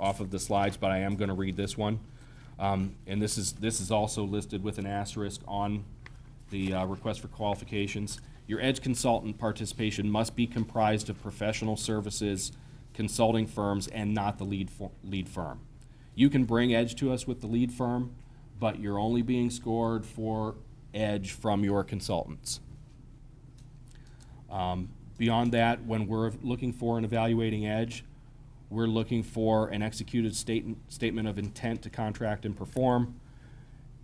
off of the slides, but I am going to read this one. And this is also listed with an asterisk on the request for qualifications. Your EDGE consultant participation must be comprised of professional services, consulting firms, and not the lead firm. You can bring EDGE to us with the lead firm, but you're only being scored for EDGE from your consultants. Beyond that, when we're looking for and evaluating EDGE, we're looking for an executed statement of intent to contract and perform,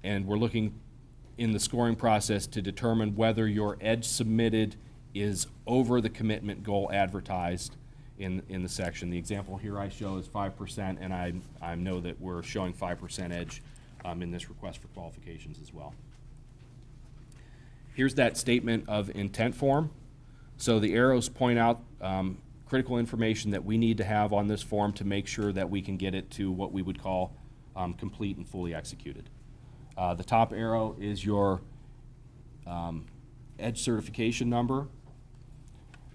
and we're looking in the scoring process to determine whether your EDGE submitted is over the commitment goal advertised in the section. The example here I show is 5%, and I know that we're showing 5% EDGE in this request for qualifications as well. Here's that statement of intent form. So the arrows point out critical information that we need to have on this form to make sure that we can get it to what we would call complete and fully executed. The top arrow is your EDGE certification number.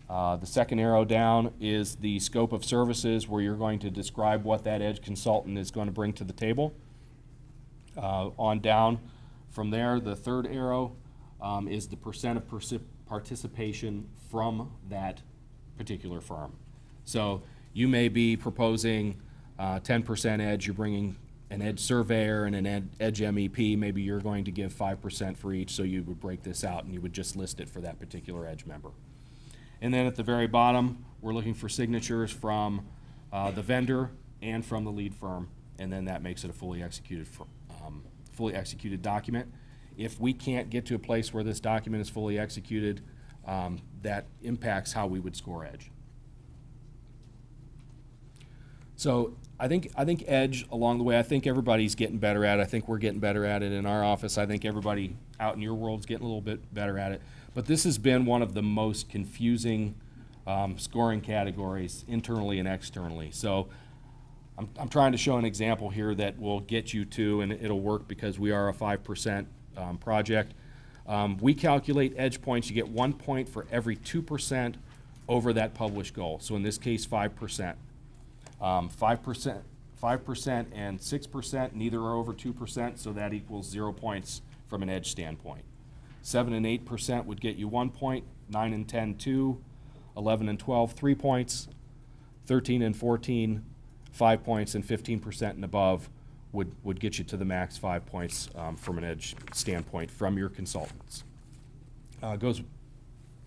The second arrow down is the scope of services, where you're going to describe what that EDGE consultant is going to bring to the table. On down from there, the third arrow is the percent of participation from that particular firm. So you may be proposing 10% EDGE, you're bringing an EDGE surveyor and an EDGE MEP, maybe you're going to give 5% for each, so you would break this out and you would just list it for that particular EDGE member. And then at the very bottom, we're looking for signatures from the vendor and from the lead firm, and then that makes it a fully executed document. If we can't get to a place where this document is fully executed, that impacts how we would score EDGE. So I think EDGE along the way, I think everybody's getting better at it. I think we're getting better at it in our office. I think everybody out in your world is getting a little bit better at it. But this has been one of the most confusing scoring categories internally and externally. So I'm trying to show an example here that will get you to, and it'll work because we are a 5% project. We calculate EDGE points. You get 1 point for every 2% over that published goal. So in this case, 5%. 5% and 6%, neither are over 2%, so that equals 0 points from an EDGE standpoint. 7 and 8% would get you 1 point, 9 and 10, 2, 11 and 12, 3 points, 13 and 14, 5 points, and 15% and above would get you to the max 5 points from an EDGE standpoint from your consultants. Goes,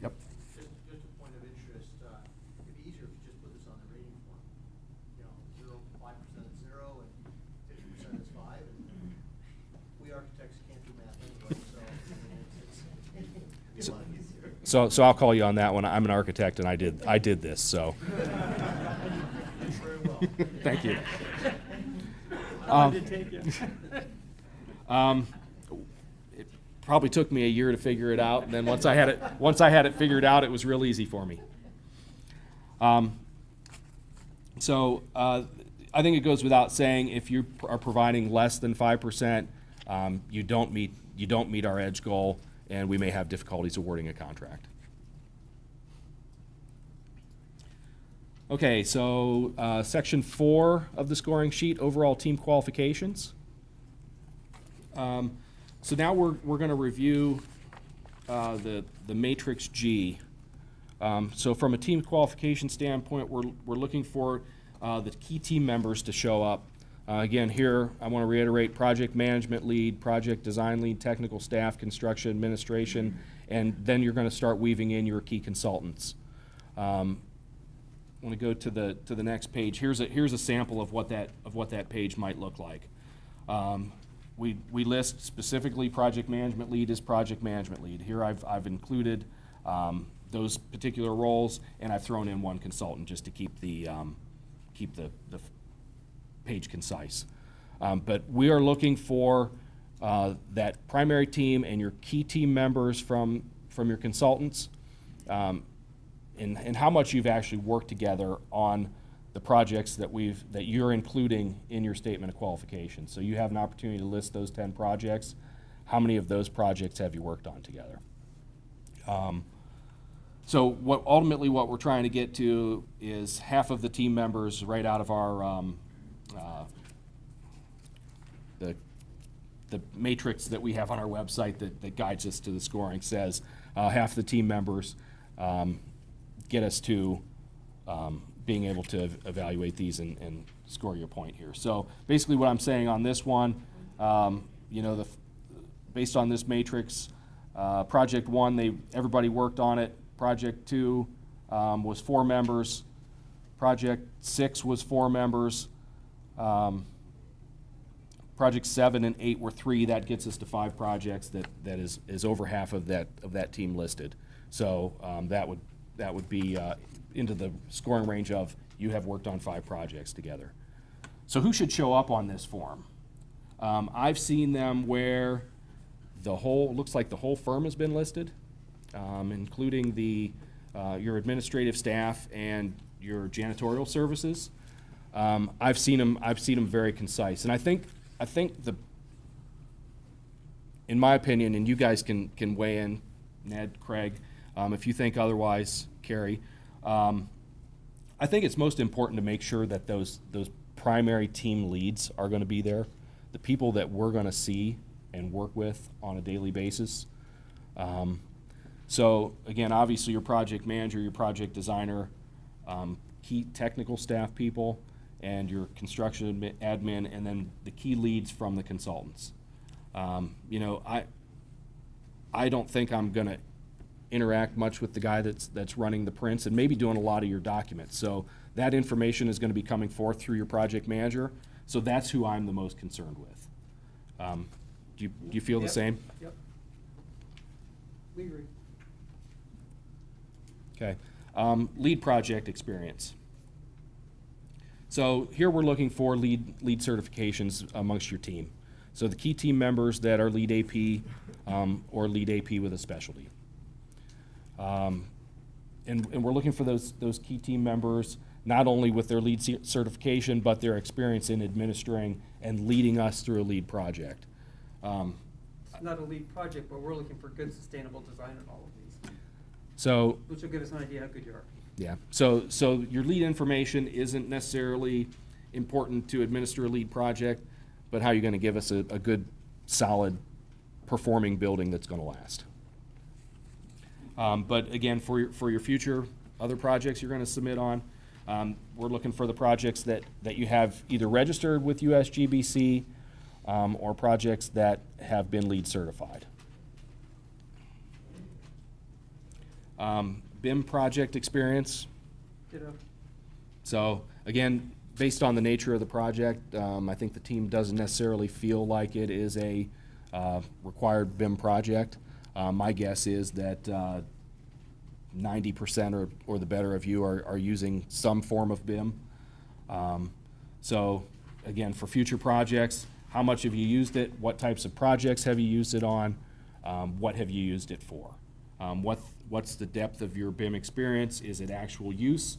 yep. Just a point of interest, it'd be easier if you just put this on the rating form. You know, 5% is 0 and 50% is 5. And we architects can't do math anyway, so it's a lot easier. So I'll call you on that one. I'm an architect, and I did this, so. Very well. Thank you. It probably took me a year to figure it out, and then once I had it figured out, it was real easy for me. So I think it goes without saying, if you are providing less than 5%, you don't meet our EDGE goal, and we may have difficulties awarding a contract. Okay, so section 4 of the scoring sheet, overall team qualifications. So now we're going to review the matrix G. So from a team qualification standpoint, we're looking for the key team members to show up. Again, here I want to reiterate: project management lead, project design lead, technical staff, construction administration, and then you're going to start weaving in your key consultants. I want to go to the next page. Here's a sample of what that page might look like. We list specifically project management lead as project management lead. Here I've included those particular roles, and I've thrown in one consultant just to keep the page concise. But we are looking for that primary team and your key team members from your consultants. And how much you've actually worked together on the projects that you're including in your statement of qualifications. So you have an opportunity to list those 10 projects. How many of those projects have you worked on together? So ultimately what we're trying to get to is half of the team members right out of our the matrix that we have on our website that guides us to the scoring says half the team members get us to being able to evaluate these and score your point here. So basically what I'm saying on this one, you know, based on this matrix, project 1, everybody worked on it. Project 2 was 4 members. Project 6 was 4 members. Project 7 and 8 were 3. That gets us to 5 projects. That is over half of that team listed. So that would be into the scoring range of you have worked on 5 projects together. So who should show up on this form? I've seen them where looks like the whole firm has been listed, including your administrative staff and your janitorial services. I've seen them very concise, and I think in my opinion, and you guys can weigh in, Ned, Craig, if you think otherwise, Carrie. I think it's most important to make sure that those primary team leads are going to be there, the people that we're going to see and work with on a daily basis. So again, obviously your project manager, your project designer, key technical staff people, and your construction admin, and then the key leads from the consultants. You know, I don't think I'm going to interact much with the guy that's running the prints and maybe doing a lot of your documents. So that information is going to be coming forth through your project manager. So that's who I'm the most concerned with. Do you feel the same? Yep. We agree. Okay. Lead project experience. So here we're looking for lead certifications amongst your team. So the key team members that are lead AP or lead AP with a specialty. And we're looking for those key team members not only with their lead certification, but their experience in administering and leading us through a lead project. It's not a lead project, but we're looking for good sustainable design in all of these, So which will give us an idea how good you are. yeah, so your lead information isn't necessarily important to administer a lead project, but how you're going to give us a good, solid, performing building that's going to last. But again, for your future other projects you're going to submit on, we're looking for the projects that you have either registered with USGBC or projects that have been LEED certified. BIM project experience. Ditto. So again, based on the nature of the project, I think the team doesn't necessarily feel like it is a required BIM project. My guess is that 90% or the better of you are using some form of BIM. So again, for future projects, how much have you used it? What types of projects have you used it on? What have you used it for? What's the depth of your BIM experience? Is it actual use?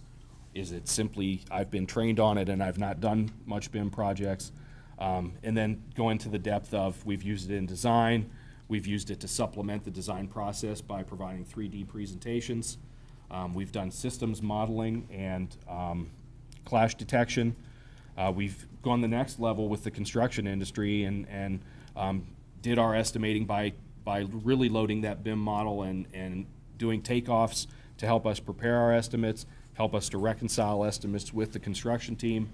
Is it simply, I've been trained on it and I've not done much BIM projects? And then go into the depth of, we've used it in design, we've used it to supplement the design process by providing 3D presentations. We've done systems modeling and clash detection. We've gone the next level with the construction industry and did our estimating by really loading that BIM model and doing takeoffs to help us prepare our estimates, help us to reconcile estimates with the construction team.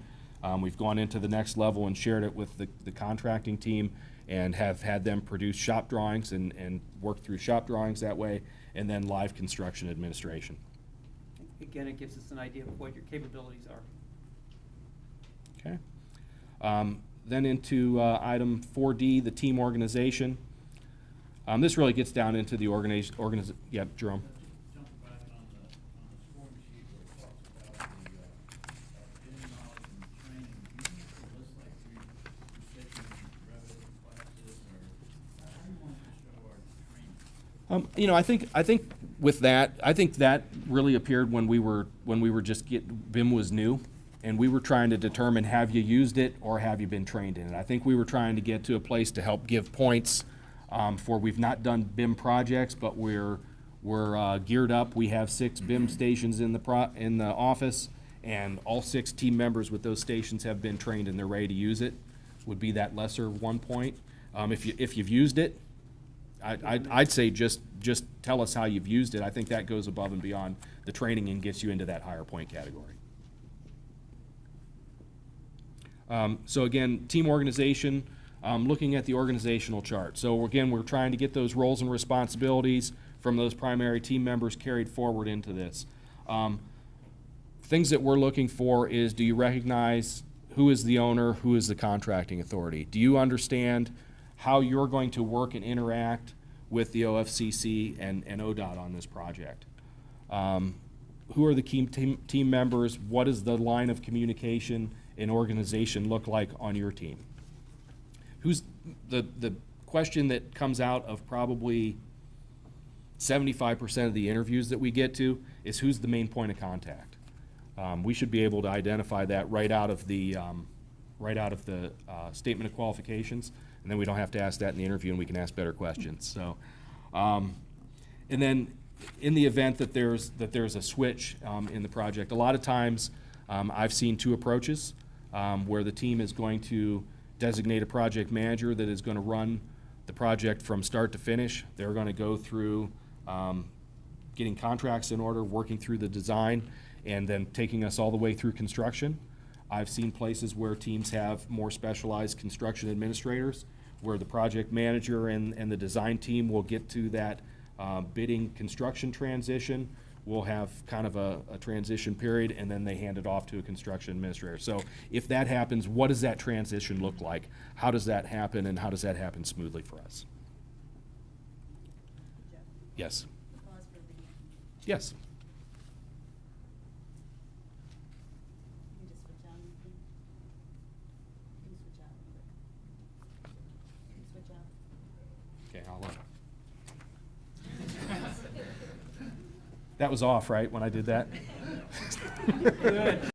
We've gone into the next level and shared it with the contracting team and have had them produce shop drawings and work through shop drawings that way, and then live construction administration. Again, it gives us an idea of what your capabilities are. Okay. Then into item 4D, the team organization. This really gets down into the yeah, Jerome. Jump back on the scoring sheet where it talks about the BIM knowledge and training. Do you need to list like we've taken Revit classes, or how do you want to show our training? You know, I think with that, I think that really appeared when we were just BIM was new, and we were trying to determine, have you used it or have you been trained in it? I think we were trying to get to a place to help give points for we've not done BIM projects, but we're geared up. We have 6 BIM stations in the office, and all 6 team members with those stations have been trained and they're ready to use it, would be that lesser 1 point. If you've used it, I'd say just tell us how you've used it. I think that goes above and beyond the training and gets you into that higher point category. So again, team organization, looking at the organizational chart. So again, we're trying to get those roles and responsibilities from those primary team members carried forward into this. Things that we're looking for is, do you recognize who is the owner, who is the contracting authority? Do you understand how you're going to work and interact with the OFCC and ODOT on this project? Who are the key team members? What does the line of communication and organization look like on your team? Who's the question that comes out of probably 75% of the interviews that we get to is, who's the main point of contact? We should be able to identify that right out of the statement of qualifications, and then we don't have to ask that in the interview, and we can ask better questions. So, and then in the event that there's a switch in the project, a lot of times I've seen 2 approaches where the team is going to designate a project manager that is going to run the project from start to finish. They're going to go through getting contracts in order, working through the design, and then taking us all the way through construction. I've seen places where teams have more specialized construction administrators, where the project manager and the design team will get to that bidding construction transition. We'll have kind of a transition period, and then they hand it off to a construction administrator. So if that happens, what does that transition look like? How does that happen, and how does that happen smoothly for us? Jeff, Yes. pause for the, Yes. you just switch on, you can switch out real quick. You can switch out. Okay, I'll that was off, right, when I did that? Good.